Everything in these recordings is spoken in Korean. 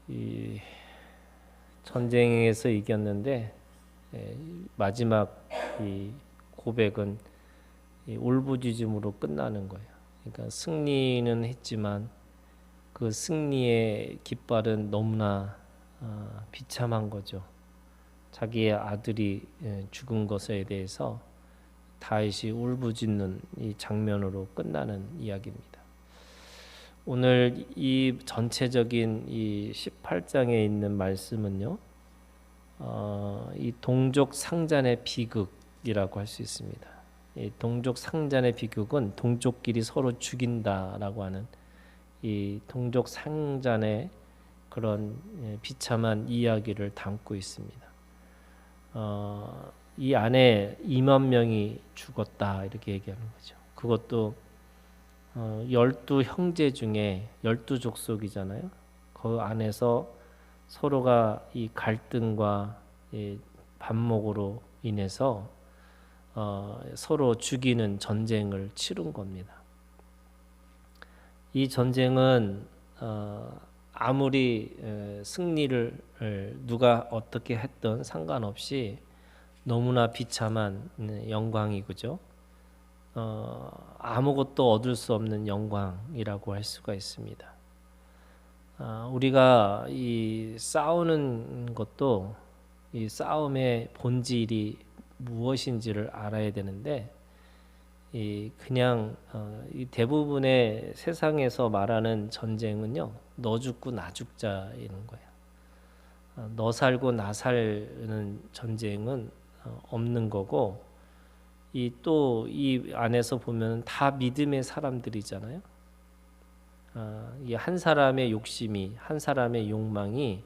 이 전쟁에서 이겼는데 마지막 이 고백은 이 울부짖음으로 끝나는 거예요. 그러니까 승리는 했지만 그 승리의 깃발은 너무나 비참한 거죠. 자기의 아들이 죽은 것에 대해서 다윗이 울부짖는 이 장면으로 끝나는 이야기입니다. 오늘 이 전체적인 이 18장에 있는 말씀은요, 이 동족 상잔의 비극이라고 할 수 있습니다. 이 동족 상잔의 비극은 동족끼리 서로 죽인다라고 하는 이 동족 상잔의 그런 비참한 이야기를 담고 있습니다. 이 안에 2만 명이 죽었다 이렇게 얘기하는 거죠. 그것도 12 형제 중에 12족속이잖아요. 그 안에서 서로가 이 갈등과 이 반목으로 인해서 서로 죽이는 전쟁을 치른 겁니다. 이 전쟁은 아무리 승리를 누가 어떻게 했든 상관없이 너무나 비참한 영광이 그죠? 아무것도 얻을 수 없는 영광이라고 할 수가 있습니다. 우리가 이 싸우는 것도 이 싸움의 본질이 무엇인지를 알아야 되는데 이 그냥 이 대부분의 세상에서 말하는 전쟁은요, 너 죽고 나 죽자이는 거예요. 너 살고 나 사는 전쟁은 없는 거고, 이 또 이 안에서 보면 다 믿음의 사람들이잖아요. 이 한 사람의 욕심이, 한 사람의 욕망이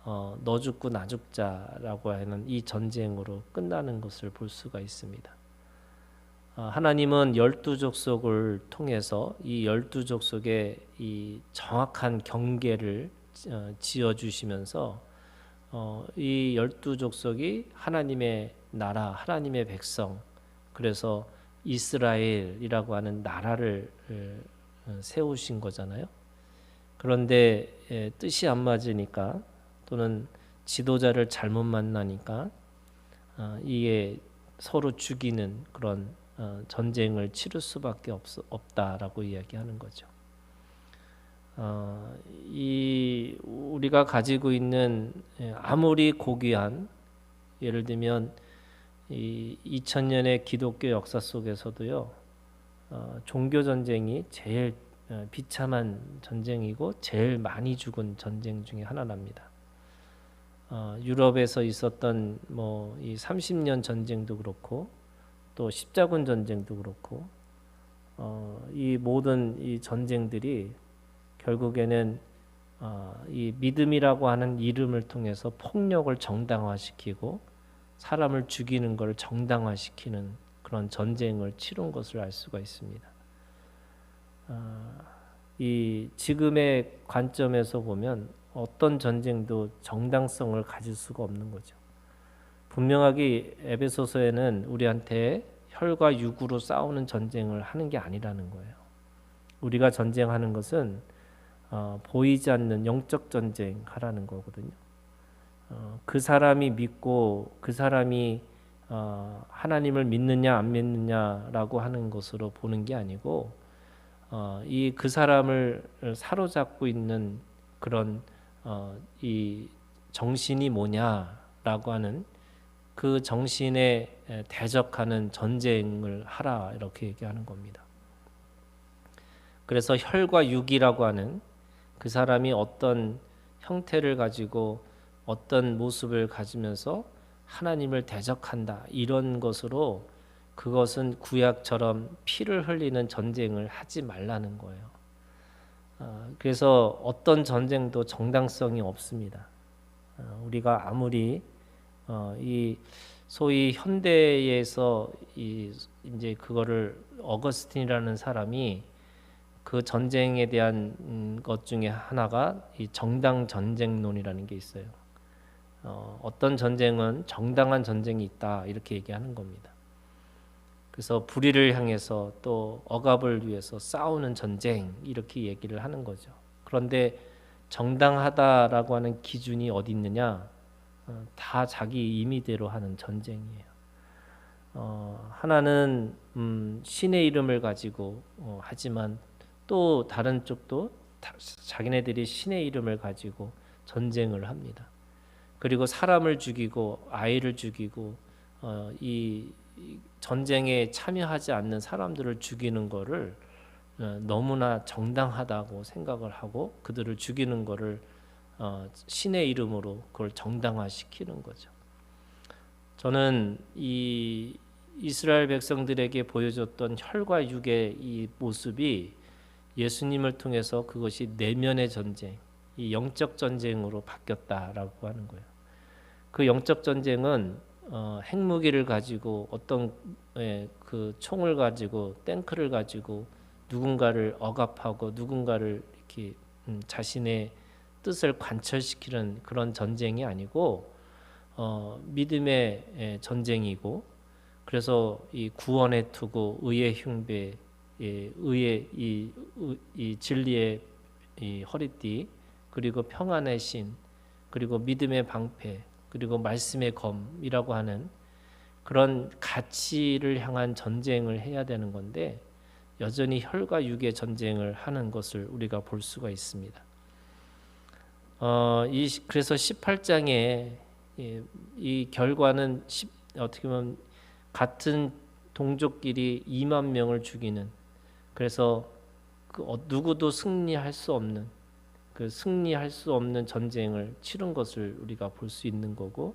너 죽고 나 죽자라고 하는 이 전쟁으로 끝나는 것을 볼 수가 있습니다. 하나님은 12족속을 통해서 이 12족속의 이 정확한 경계를 지어주시면서 이 12족속이 하나님의 나라, 하나님의 백성, 그래서 이스라엘이라고 하는 나라를 세우신 거잖아요. 그런데 뜻이 안 맞으니까 또는 지도자를 잘못 만나니까 이게 서로 죽이는 그런 전쟁을 치를 수밖에 없다라고 이야기하는 거죠. 이 우리가 가지고 있는 아무리 고귀한, 예를 들면 이 2000년의 기독교 역사 속에서도요, 종교 전쟁이 제일 비참한 전쟁이고 제일 많이 죽은 전쟁 중에 하나랍니다. 유럽에서 있었던 뭐 이 30년 전쟁도 그렇고 또 십자군 전쟁도 그렇고 이 모든 이 전쟁들이 결국에는 이 믿음이라고 하는 이름을 통해서 폭력을 정당화시키고 사람을 죽이는 걸 정당화시키는 그런 전쟁을 치른 것을 알 수가 있습니다. 이 지금의 관점에서 보면 어떤 전쟁도 정당성을 가질 수가 없는 거죠. 분명하게 에베소서에는 우리한테 혈과 육으로 싸우는 전쟁을 하는 게 아니라는 거예요. 우리가 전쟁하는 것은 보이지 않는 영적 전쟁 하라는 거거든요. 그 사람이 믿고 그 사람이 하나님을 믿느냐 안 믿느냐라고 하는 것으로 보는 게 아니고 이 그 사람을 사로잡고 있는 그런 이 정신이 뭐냐라고 하는 그 정신에 대적하는 전쟁을 하라 이렇게 얘기하는 겁니다. 그래서 혈과 육이라고 하는 그 사람이 어떤 형태를 가지고 어떤 모습을 가지면서 하나님을 대적한다 이런 것으로 그것은 구약처럼 피를 흘리는 전쟁을 하지 말라는 거예요. 그래서 어떤 전쟁도 정당성이 없습니다. 우리가 아무리 이 소위 현대에서 이제 그거를 어거스틴이라는 사람이 그 전쟁에 대한 것 중에 하나가 이 정당 전쟁론이라는 게 있어요. 어떤 전쟁은 정당한 전쟁이 있다 이렇게 얘기하는 겁니다. 그래서 불의를 향해서 또 억압을 위해서 싸우는 전쟁 이렇게 얘기를 하는 거죠. 그런데 정당하다라고 하는 기준이 어디 있느냐? 다 자기 임의대로 하는 전쟁이에요. 하나는 신의 이름을 가지고 하지만 또 다른 쪽도 자기네들이 신의 이름을 가지고 전쟁을 합니다. 그리고 사람을 죽이고 아이를 죽이고 이 전쟁에 참여하지 않는 사람들을 죽이는 거를 너무나 정당하다고 생각을 하고 그들을 죽이는 거를 신의 이름으로 그걸 정당화시키는 거죠. 저는 이 이스라엘 백성들에게 보여줬던 혈과 육의 이 모습이 예수님을 통해서 그것이 내면의 전쟁, 이 영적 전쟁으로 바뀌었다라고 하는 거예요. 그 영적 전쟁은 핵무기를 가지고 어떤 그 총을 가지고 탱크를 가지고 누군가를 억압하고 누군가를 이렇게 자신의 뜻을 관철시키는 그런 전쟁이 아니고 믿음의 전쟁이고, 그래서 이 구원의 투구, 의의 흉배, 의의 이 진리의 이 허리띠, 그리고 평안의 신, 그리고 믿음의 방패, 그리고 말씀의 검이라고 하는 그런 가치를 향한 전쟁을 해야 되는 건데 여전히 혈과 육의 전쟁을 하는 것을 우리가 볼 수가 있습니다. 그래서 18장에 이 결과는 어떻게 보면 같은 동족끼리 2만 명을 죽이는, 그래서 누구도 승리할 수 없는 전쟁을 치른 것을 우리가 볼 수 있는 거고,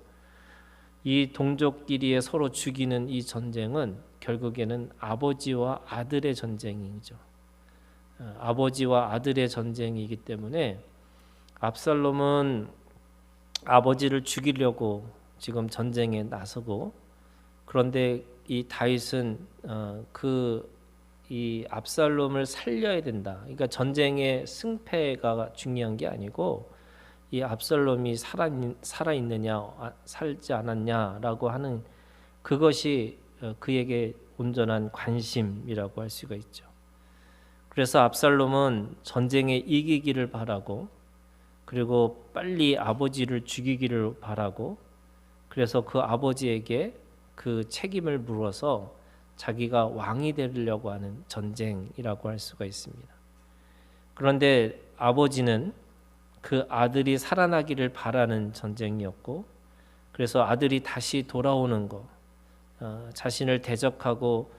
이 동족끼리의 서로 죽이는 이 전쟁은 결국에는 아버지와 아들의 전쟁이죠. 아버지와 아들의 전쟁이기 때문에 압살롬은 아버지를 죽이려고 지금 전쟁에 나서고, 그런데 이 다윗은 이 압살롬을 살려야 된다. 그러니까 전쟁의 승패가 중요한 게 아니고 이 압살롬이 살아 있느냐 살지 않았냐라고 하는 그것이 그에게 온전한 관심이라고 할 수가 있죠. 그래서 압살롬은 전쟁에 이기기를 바라고, 그리고 빨리 아버지를 죽이기를 바라고, 그래서 그 아버지에게 그 책임을 물어서 자기가 왕이 되려고 하는 전쟁이라고 할 수가 있습니다. 그런데 아버지는 그 아들이 살아나기를 바라는 전쟁이었고, 그래서 아들이 다시 돌아오는 거, 자신을 대적하고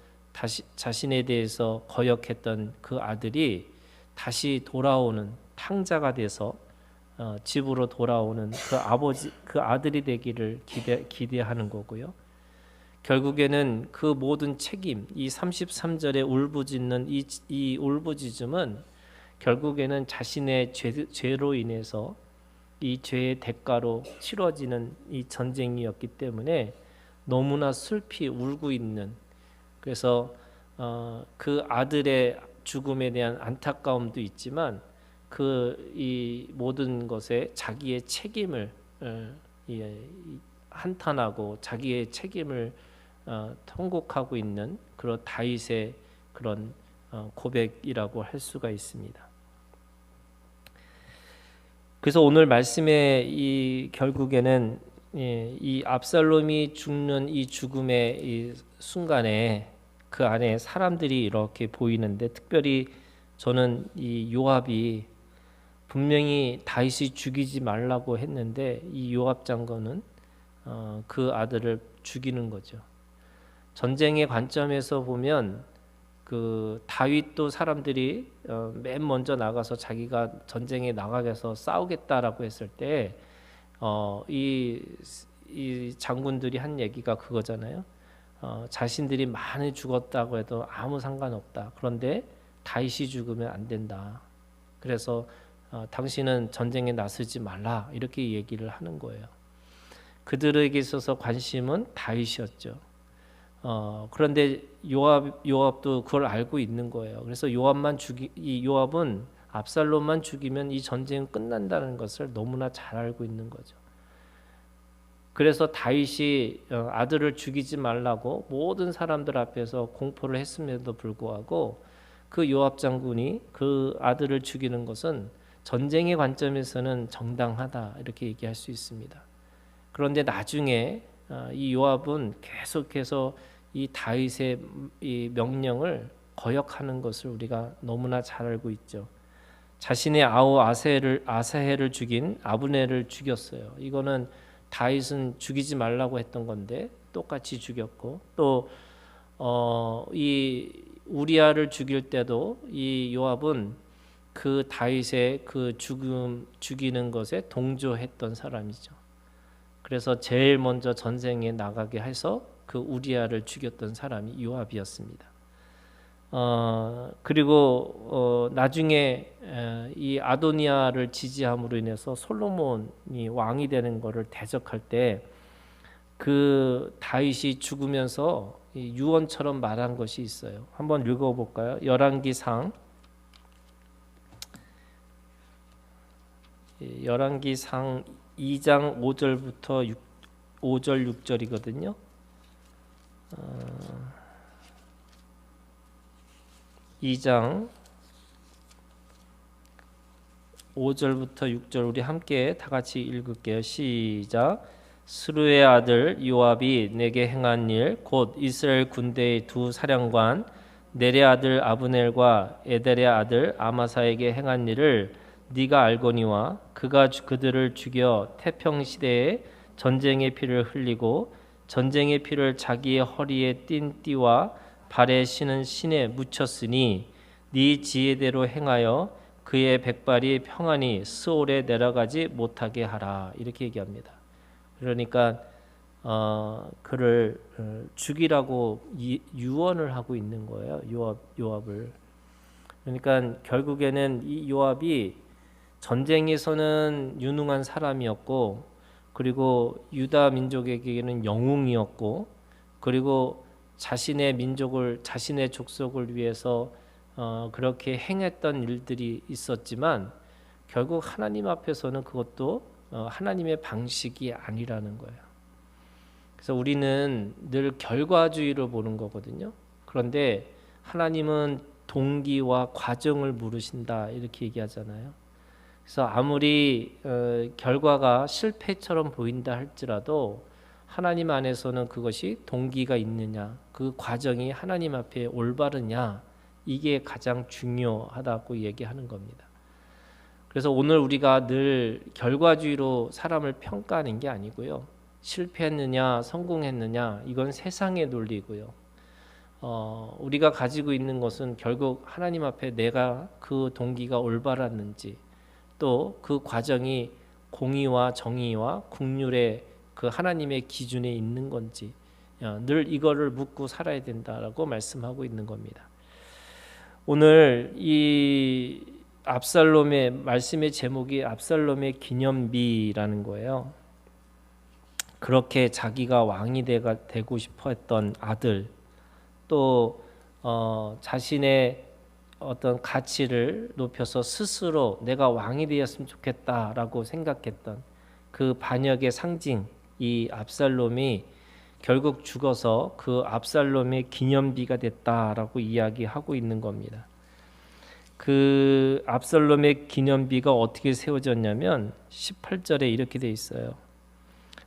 자신에 대해서 거역했던 그 아들이 다시 돌아오는 탕자가 돼서 집으로 돌아오는 그 아들이 되기를 기대하는 거고요. 결국에는 그 모든 책임, 이 33절에 울부짖는 이 울부짖음은 결국에는 자신의 죄로 인해서 이 죄의 대가로 치러지는 이 전쟁이었기 때문에 너무나 슬피 울고 있는, 그래서 그 아들의 죽음에 대한 안타까움도 있지만 이 모든 것에 자기의 책임을 한탄하고 자기의 책임을 통곡하고 있는 그런 다윗의 그런 고백이라고 할 수가 있습니다. 그래서 오늘 말씀의 이 결국에는 이 압살롬이 죽는 이 죽음의 이 순간에 그 안에 사람들이 이렇게 보이는데, 특별히 저는 이 요압이 분명히 다윗이 죽이지 말라고 했는데 이 요압 장군은 그 아들을 죽이는 거죠. 전쟁의 관점에서 보면 그 다윗도 사람들이 맨 먼저 나가서 자기가 전쟁에 나가서 싸우겠다라고 했을 때 이 장군들이 한 얘기가 그거잖아요. 자신들이 많이 죽었다고 해도 아무 상관없다. 그런데 다윗이 죽으면 안 된다. 그래서 당신은 전쟁에 나서지 말라, 이렇게 얘기를 하는 거예요. 그들에게 있어서 관심은 다윗이었죠. 그런데 요압도 그걸 알고 있는 거예요. 그래서 요압은 압살롬만 죽이면 이 전쟁은 끝난다는 것을 너무나 잘 알고 있는 거죠. 그래서 다윗이 아들을 죽이지 말라고 모든 사람들 앞에서 공포를 했음에도 불구하고 그 요압 장군이 그 아들을 죽이는 것은 전쟁의 관점에서는 정당하다 이렇게 얘기할 수 있습니다. 그런데 나중에 이 요압은 계속해서 이 다윗의 이 명령을 거역하는 것을 우리가 너무나 잘 알고 있죠. 자신의 아우 아사헬을 죽인 아브넬을 죽였어요. 이거는 다윗은 죽이지 말라고 했던 건데 똑같이 죽였고, 또 이 우리아를 죽일 때도 이 요압은 그 다윗의 그 죽이는 것에 동조했던 사람이죠. 그래서 제일 먼저 전쟁에 나가게 해서 그 우리아를 죽였던 사람이 요압이었습니다. 그리고 나중에 이 아도니아를 지지함으로 인해서 솔로몬이 왕이 되는 것을 대적할 때 그 다윗이 죽으면서 유언처럼 말한 것이 있어요. 한번 읽어볼까요? 열왕기상 2장 5절부터 5절 6절이거든요. 2장 5절부터 6절 우리 함께 다 같이 읽을게요. 시작. 스루의 아들 요압이 내게 행한 일 곧 이스라엘 군대의 두 사령관 넬의 아들 아브넬과 에델의 아들 아마사에게 행한 일을 네가 알거니와 그가 그들을 죽여 태평 시대에 전쟁의 피를 흘리고 전쟁의 피를 자기의 허리에 띤 띠와 발에 신은 신에 묻혔으니 네 지혜대로 행하여 그의 백발이 평안히 스올에 내려가지 못하게 하라. 이렇게 얘기합니다. 그러니까 그를 죽이라고 유언을 하고 있는 거예요. 요압을. 그러니까 결국에는 이 요압이 전쟁에서는 유능한 사람이었고, 그리고 유다 민족에게는 영웅이었고, 그리고 자신의 민족을 자신의 족속을 위해서 그렇게 행했던 일들이 있었지만 결국 하나님 앞에서는 그것도 하나님의 방식이 아니라는 거예요. 그래서 우리는 늘 결과주의로 보는 거거든요. 그런데 하나님은 동기와 과정을 물으신다 이렇게 얘기하잖아요. 그래서 아무리 결과가 실패처럼 보인다 할지라도 하나님 안에서는 그것이 동기가 있느냐, 그 과정이 하나님 앞에 올바르냐, 이게 가장 중요하다고 얘기하는 겁니다. 그래서 오늘 우리가 늘 결과주의로 사람을 평가하는 게 아니고요. 실패했느냐 성공했느냐 이건 세상의 논리고요. 우리가 가지고 있는 것은 결국 하나님 앞에 내가 그 동기가 올바랐는지, 또 그 과정이 공의와 정의와 국률의 그 하나님의 기준에 있는 건지 늘 이거를 묻고 살아야 된다라고 말씀하고 있는 겁니다. 오늘 이 압살롬의 말씀의 제목이 압살롬의 기념비라는 거예요. 그렇게 자기가 왕이 되고 싶어 했던 아들, 또 자신의 어떤 가치를 높여서 스스로 내가 왕이 되었으면 좋겠다라고 생각했던 그 반역의 상징, 이 압살롬이 결국 죽어서 그 압살롬의 기념비가 됐다라고 이야기하고 있는 겁니다. 그 압살롬의 기념비가 어떻게 세워졌냐면 18절에 이렇게 돼 있어요.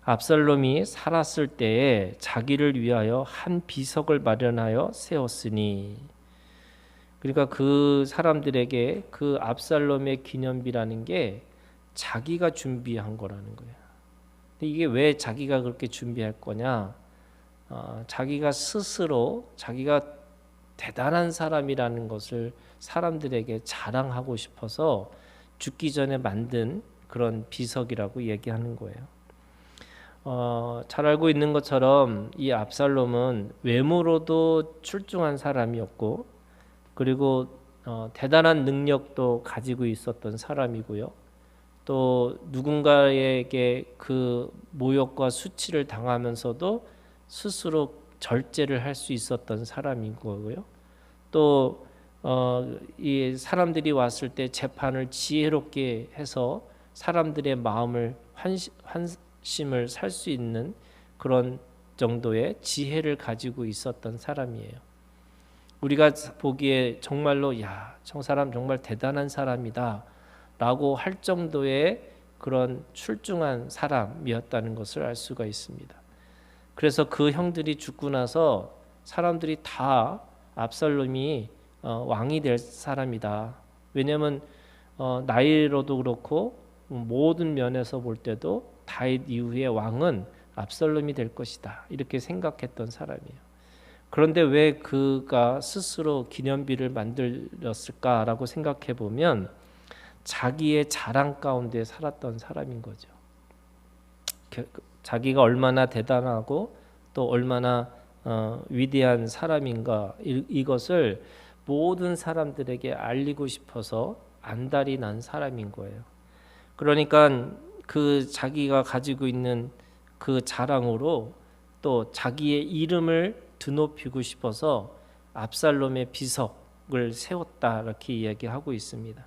압살롬이 살았을 때에 자기를 위하여 한 비석을 마련하여 세웠으니, 그러니까 그 사람들에게 그 압살롬의 기념비라는 게 자기가 준비한 거라는 거예요. 근데 이게 왜 자기가 그렇게 준비할 거냐? 자기가 스스로 자기가 대단한 사람이라는 것을 사람들에게 자랑하고 싶어서 죽기 전에 만든 그런 비석이라고 얘기하는 거예요. 잘 알고 있는 것처럼 이 압살롬은 외모로도 출중한 사람이었고, 그리고 대단한 능력도 가지고 있었던 사람이고요. 또 누군가에게 그 모욕과 수치를 당하면서도 스스로 절제를 할 수 있었던 사람인 거고요. 또 이 사람들이 왔을 때 재판을 지혜롭게 해서 사람들의 마음을 환심을 살 수 있는 그런 정도의 지혜를 가지고 있었던 사람이에요. 우리가 보기에 정말로 저 사람 정말 대단한 사람이다 라고 할 정도의 그런 출중한 사람이었다는 것을 알 수가 있습니다. 그래서 그 형들이 죽고 나서 사람들이 다 압살롬이 왕이 될 사람이다. 왜냐하면 나이로도 그렇고 모든 면에서 볼 때도 다윗 이후의 왕은 압살롬이 될 것이다. 이렇게 생각했던 사람이에요. 그런데 왜 그가 스스로 기념비를 만들었을까라고 생각해 보면 자기의 자랑 가운데 살았던 사람인 거죠. 자기가 얼마나 대단하고 또 얼마나 위대한 사람인가 이것을 모든 사람들에게 알리고 싶어서 안달이 난 사람인 거예요. 그러니까 그 자기가 가지고 있는 그 자랑으로 또 자기의 이름을 드높이고 싶어서 압살롬의 비석을 세웠다 이렇게 이야기하고 있습니다.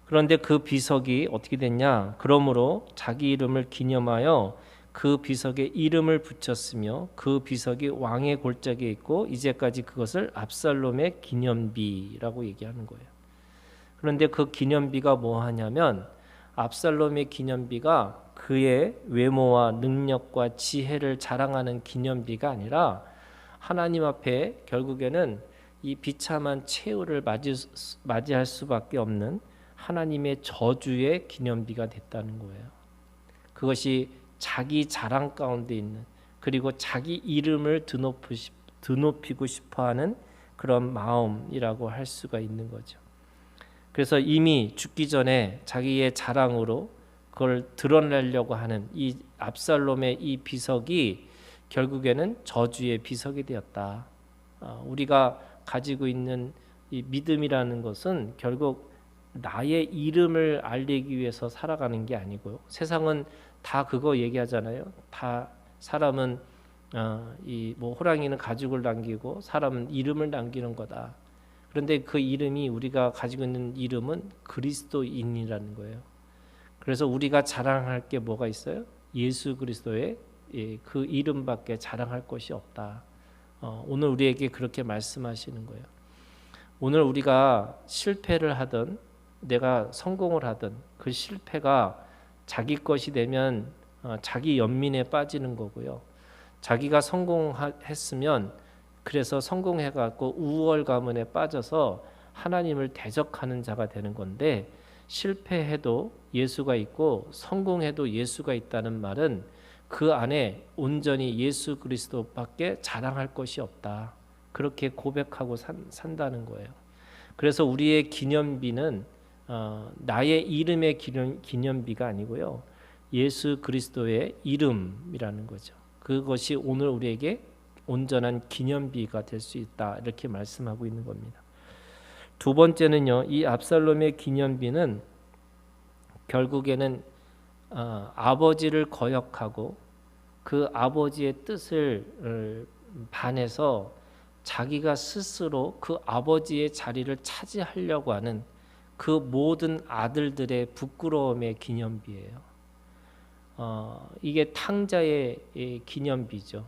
그런데 그 비석이 어떻게 됐냐? 그러므로 자기 이름을 기념하여 그 비석에 이름을 붙였으며 그 비석이 왕의 골짜기에 있고 이제까지 그것을 압살롬의 기념비라고 얘기하는 거예요. 그런데 그 기념비가 뭐 하냐면 압살롬의 기념비가 그의 외모와 능력과 지혜를 자랑하는 기념비가 아니라 하나님 앞에 결국에는 이 비참한 최후를 맞이할 수밖에 없는 하나님의 저주의 기념비가 됐다는 거예요. 그것이 자기 자랑 가운데 있는 그리고 자기 이름을 드높이고 싶어하는 그런 마음이라고 할 수가 있는 거죠. 그래서 이미 죽기 전에 자기의 자랑으로 그걸 드러내려고 하는 이 압살롬의 이 비석이 결국에는 저주의 비석이 되었다. 우리가 가지고 있는 이 믿음이라는 것은 결국 나의 이름을 알리기 위해서 살아가는 게 아니고요. 세상은 다 그거 얘기하잖아요. 다 사람은 이 뭐 호랑이는 가죽을 남기고 사람은 이름을 남기는 거다. 그런데 그 이름이 우리가 가지고 있는 이름은 그리스도인이라는 거예요. 그래서 우리가 자랑할 게 뭐가 있어요? 예수 그리스도의 그 이름밖에 자랑할 것이 없다. 오늘 우리에게 그렇게 말씀하시는 거예요. 오늘 우리가 실패를 하든 내가 성공을 하든 그 실패가 자기 것이 되면 자기 연민에 빠지는 거고요. 자기가 성공했으면 그래서 성공해갖고 우월 가문에 빠져서 하나님을 대적하는 자가 되는 건데 실패해도 예수가 있고 성공해도 예수가 있다는 말은 그 안에 온전히 예수 그리스도밖에 자랑할 것이 없다. 그렇게 고백하고 산다는 거예요. 그래서 우리의 기념비는 나의 이름의 기념비가 아니고요. 예수 그리스도의 이름이라는 거죠. 그것이 오늘 우리에게 온전한 기념비가 될 수 있다. 이렇게 말씀하고 있는 겁니다. 두 번째는요. 이 압살롬의 기념비는 결국에는 아버지를 거역하고 그 아버지의 뜻을 반해서 자기가 스스로 그 아버지의 자리를 차지하려고 하는 그 모든 아들들의 부끄러움의 기념비예요. 이게 탕자의 기념비죠.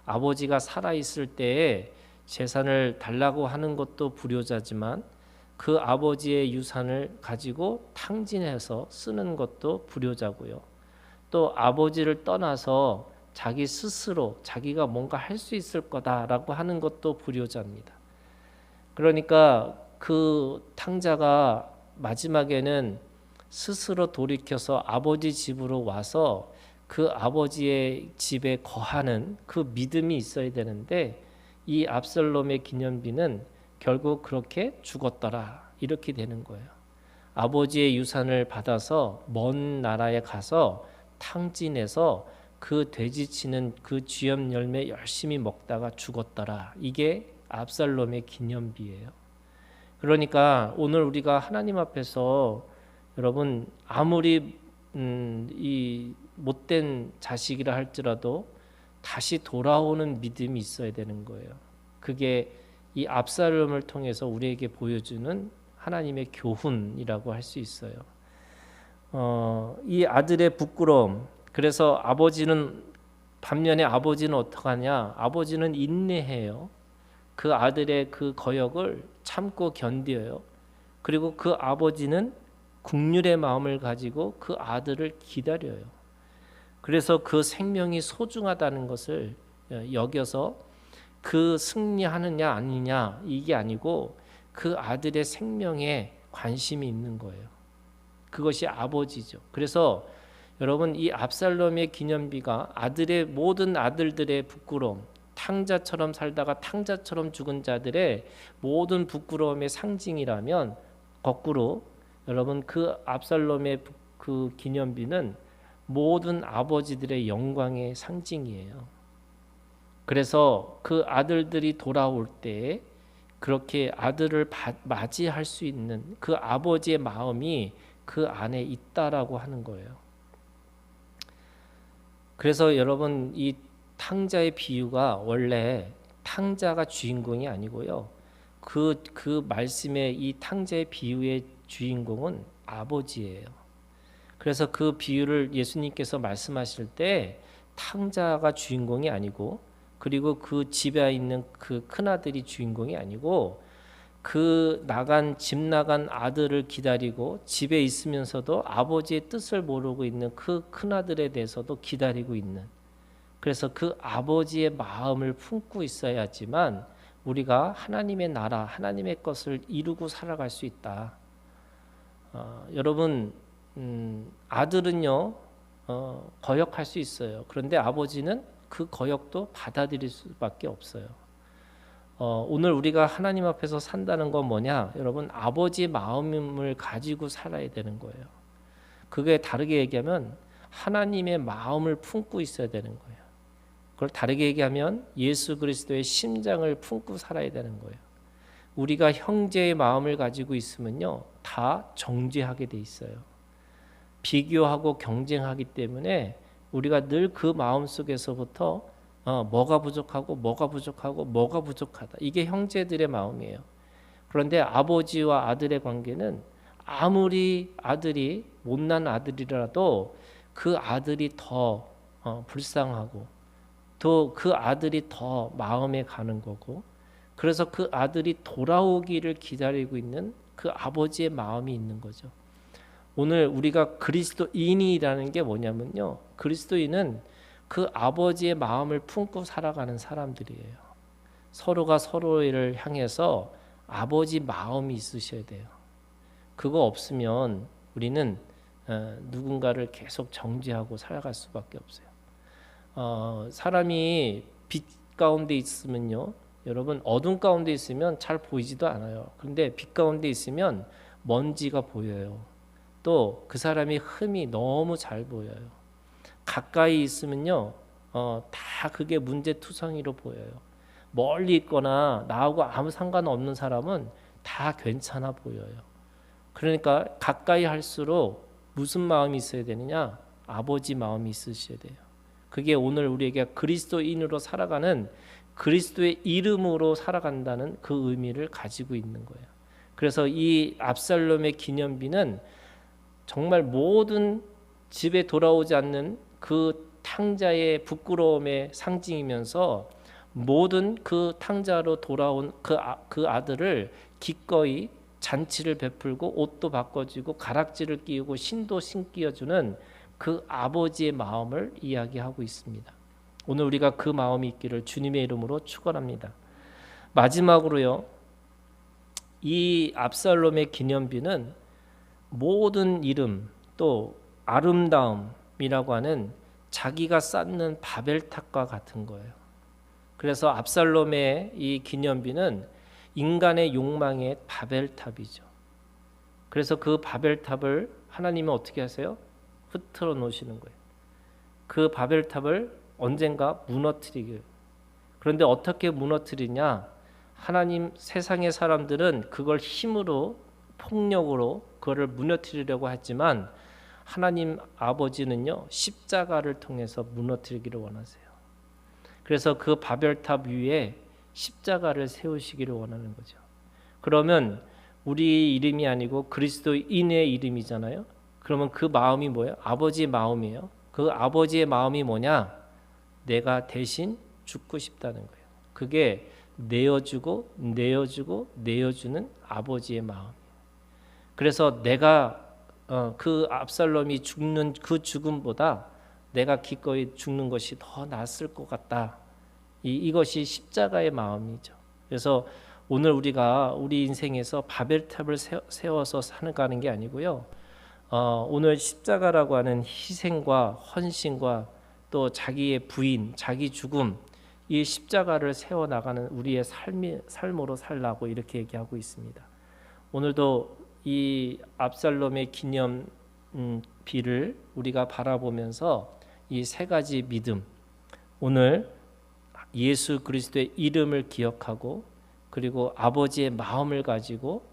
아버지가 살아있을 때에 재산을 달라고 하는 것도 불효자지만 그 아버지의 유산을 가지고 탕진해서 쓰는 것도 불효자고요. 또 아버지를 떠나서 자기 스스로 자기가 뭔가 할 수 있을 거다라고 하는 것도 불효자입니다. 그러니까 그 탕자가 마지막에는 스스로 돌이켜서 아버지 집으로 와서 그 아버지의 집에 거하는 그 믿음이 있어야 되는데 이 압살롬의 기념비는 결국 그렇게 죽었더라 이렇게 되는 거예요. 아버지의 유산을 받아서 먼 나라에 가서 탕진해서 그 돼지치는 그 쥐염 열매 열심히 먹다가 죽었더라. 이게 압살롬의 기념비예요. 그러니까 오늘 우리가 하나님 앞에서 여러분 아무리 이 못된 자식이라 할지라도 다시 돌아오는 믿음이 있어야 되는 거예요. 그게 이 압살롬을 통해서 우리에게 보여주는 하나님의 교훈이라고 할 수 있어요. 이 아들의 부끄러움. 그래서 아버지는 반면에 아버지는 어떡하냐? 아버지는 인내해요. 그 아들의 그 거역을 참고 견뎌요. 그리고 그 아버지는 긍휼의 마음을 가지고 그 아들을 기다려요. 그래서 그 생명이 소중하다는 것을 여겨서 그 승리하느냐 아니냐 이게 아니고 그 아들의 생명에 관심이 있는 거예요. 그것이 아버지죠. 그래서 여러분 이 압살롬의 기념비가 아들의 모든 아들들의 부끄러움, 탕자처럼 살다가 탕자처럼 죽은 자들의 모든 부끄러움의 상징이라면 거꾸로 여러분 그 압살롬의 그 기념비는 모든 아버지들의 영광의 상징이에요. 그래서 그 아들들이 돌아올 때 그렇게 아들을 맞이할 수 있는 그 아버지의 마음이 그 안에 있다라고 하는 거예요. 그래서 여러분 이 탕자의 비유가 원래 탕자가 주인공이 아니고요. 그 말씀의 이 탕자의 비유의 주인공은 아버지예요. 그래서 그 비유를 예수님께서 말씀하실 때 탕자가 주인공이 아니고 그리고 그 집에 있는 그 큰아들이 주인공이 아니고 그 집 나간 아들을 기다리고 집에 있으면서도 아버지의 뜻을 모르고 있는 그 큰아들에 대해서도 기다리고 있는, 그래서 그 아버지의 마음을 품고 있어야지만 우리가 하나님의 나라, 하나님의 것을 이루고 살아갈 수 있다. 여러분 아들은요 거역할 수 있어요. 그런데 아버지는 그 거역도 받아들일 수밖에 없어요. 오늘 우리가 하나님 앞에서 산다는 건 뭐냐? 여러분 아버지의 마음을 가지고 살아야 되는 거예요. 그게 다르게 얘기하면 하나님의 마음을 품고 있어야 되는 거예요. 그걸 다르게 얘기하면 예수 그리스도의 심장을 품고 살아야 되는 거예요. 우리가 형제의 마음을 가지고 있으면요 다 정죄하게 돼 있어요. 비교하고 경쟁하기 때문에 우리가 늘 그 마음 속에서부터 뭐가 부족하고 뭐가 부족하고 뭐가 부족하다. 이게 형제들의 마음이에요. 그런데 아버지와 아들의 관계는 아무리 아들이 못난 아들이라도 그 아들이 더 불쌍하고 또 그 아들이 더 마음에 가는 거고, 그래서 그 아들이 돌아오기를 기다리고 있는 그 아버지의 마음이 있는 거죠. 오늘 우리가 그리스도인이라는 게 뭐냐면요, 그리스도인은 그 아버지의 마음을 품고 살아가는 사람들이에요. 서로가 서로를 향해서 아버지 마음이 있으셔야 돼요. 그거 없으면 우리는 누군가를 계속 정죄하고 살아갈 수밖에 없어요. 사람이 빛 가운데 있으면요, 여러분 어둠 가운데 있으면 잘 보이지도 않아요. 그런데 빛 가운데 있으면 먼지가 보여요. 또 그 사람이 흠이 너무 잘 보여요. 가까이 있으면요 다 그게 문제투성이로 보여요. 멀리 있거나 나하고 아무 상관없는 사람은 다 괜찮아 보여요. 그러니까 가까이 할수록 무슨 마음이 있어야 되느냐? 아버지 마음이 있으셔야 돼요. 그게 오늘 우리에게 그리스도인으로 살아가는, 그리스도의 이름으로 살아간다는 그 의미를 가지고 있는 거예요. 그래서 이 압살롬의 기념비는 정말 모든 집에 돌아오지 않는 그 탕자의 부끄러움의 상징이면서 모든 그 탕자로 돌아온 그 아들을 기꺼이 잔치를 베풀고 옷도 바꿔주고 가락지를 끼우고 신도 신기어주는 그 아버지의 마음을 이야기하고 있습니다. 오늘 우리가 그 마음이 있기를 주님의 이름으로 축원합니다. 마지막으로요, 이 압살롬의 기념비는 모든 이름 또 아름다움이라고 하는 자기가 쌓는 바벨탑과 같은 거예요. 그래서 압살롬의 이 기념비는 인간의 욕망의 바벨탑이죠. 그래서 그 바벨탑을 하나님은 어떻게 하세요? 흐트러 놓으시는 거예요. 그 바벨탑을 언젠가 무너뜨리길. 그런데 어떻게 무너뜨리냐? 하나님, 세상의 사람들은 그걸 힘으로 폭력으로 그거를 무너뜨리려고 했지만 하나님 아버지는요 십자가를 통해서 무너뜨리기를 원하세요. 그래서 그 바벨탑 위에 십자가를 세우시기를 원하는 거죠. 그러면 우리 이름이 아니고 그리스도인의 이름이잖아요. 그러면 그 마음이 뭐예요? 아버지의 마음이에요. 그 아버지의 마음이 뭐냐? 내가 대신 죽고 싶다는 거예요. 그게 내어주고 내어주고 내어주는 아버지의 마음. 그래서 내가 그 압살롬이 죽는 그 죽음보다 내가 기꺼이 죽는 것이 더 낫을 것 같다. 이것이 십자가의 마음이죠. 그래서 오늘 우리가 우리 인생에서 바벨탑을 세워서 살아가는 게 아니고요. 오늘 십자가라고 하는 희생과 헌신과 또 자기의 부인, 자기 죽음, 이 십자가를 세워 나가는 우리의 삶으로 살라고 이렇게 얘기하고 있습니다. 오늘도 이 압살롬의 기념비를 우리가 바라보면서 이 세 가지 믿음, 오늘 예수 그리스도의 이름을 기억하고 그리고 아버지의 마음을 가지고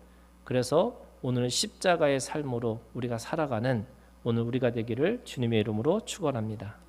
그래서 오늘 십자가의 삶으로 우리가 살아가는 오늘 우리가 되기를 주님의 이름으로 축원합니다.